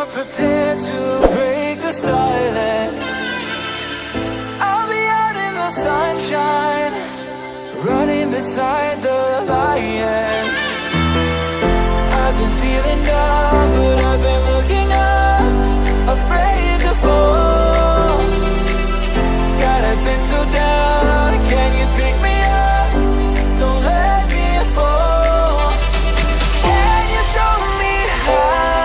you're prepared to break the silence, I'll be out in the sunshine, running beside the lions. I've been feeling down, but I've been looking up, afraid to fall. God, I've been so down, can you pick me up? Don't let me fall. Can you show me how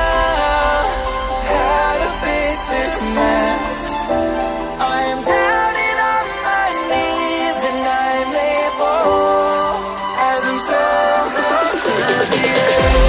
to fix this mess? I am down and on my knees, and I may fall as I'm so close to the edge.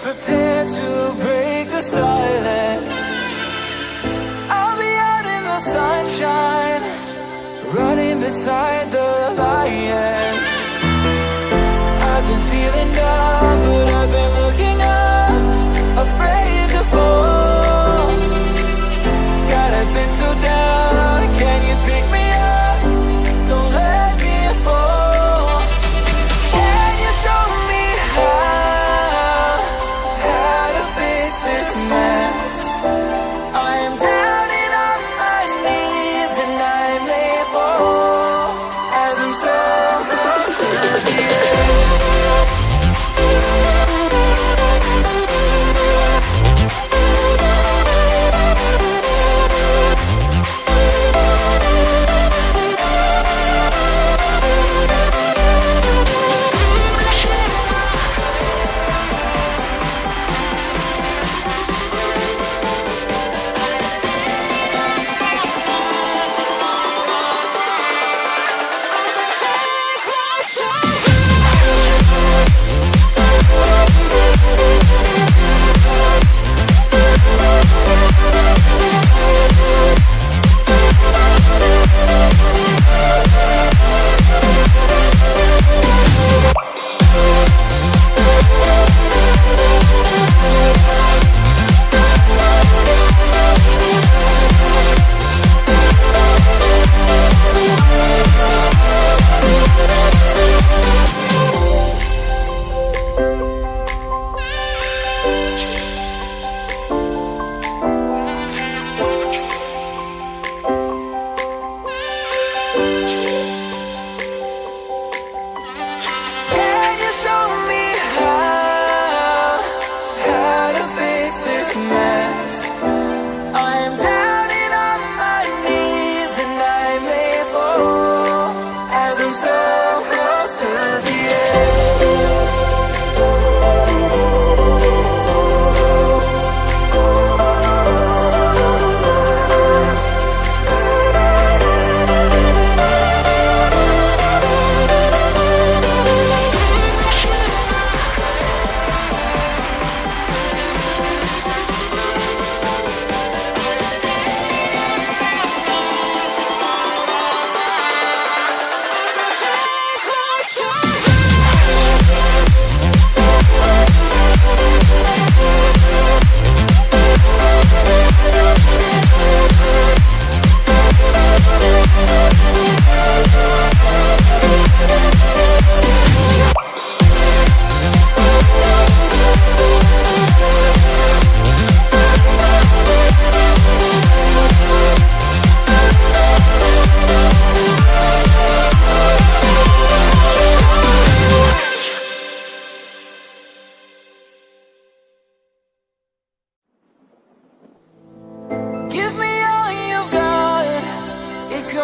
Prepared to break the silence, I'll be out in the sunshine, running beside the lions. I've been feeling down, but I've been looking up, afraid to fall. God, I've been so down, can you pick me up? Don't let me fall. Can you show me this mess? I am down and on my knees, and I may fall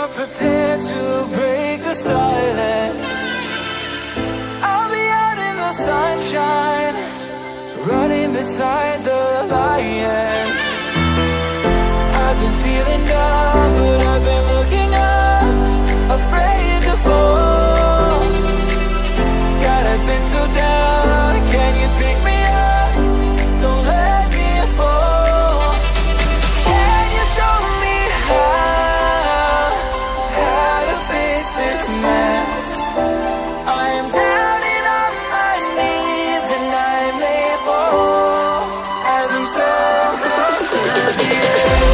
you're prepared to break the silence, I'll be out in the sunshine, running beside the lions. I've been feeling down, but I've been looking up, afraid to fall. God, I've been so down, can you pick me up? Don't let me fall. Can you show me how to fix this mess? I am down and on my knees, and I may fall as I'm so close to the edge.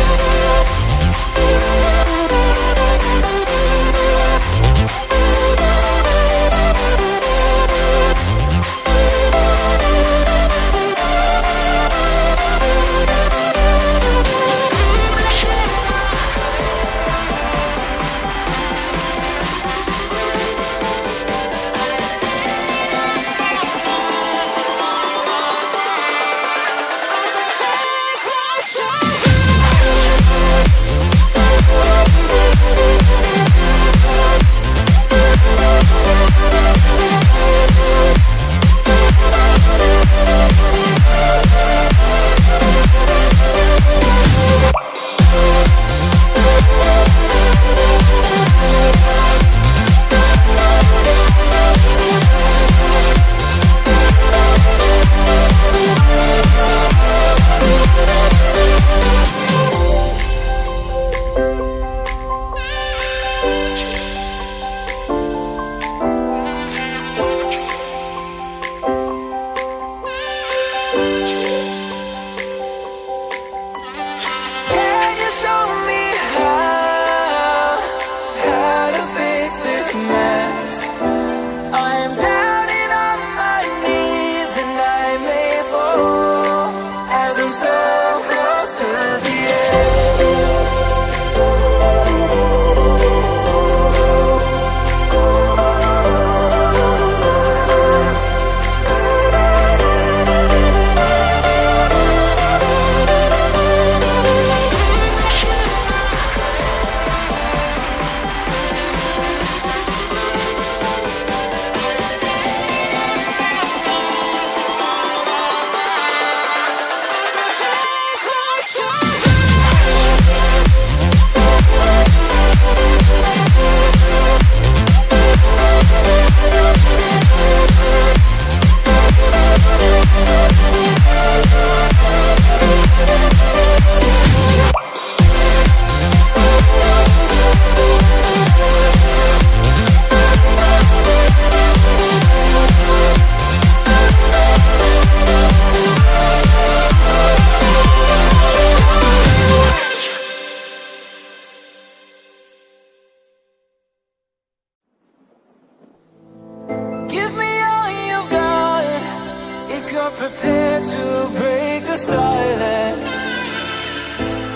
Prepared to break the silence,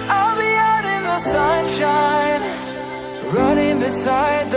I'll be out in the sunshine, running beside the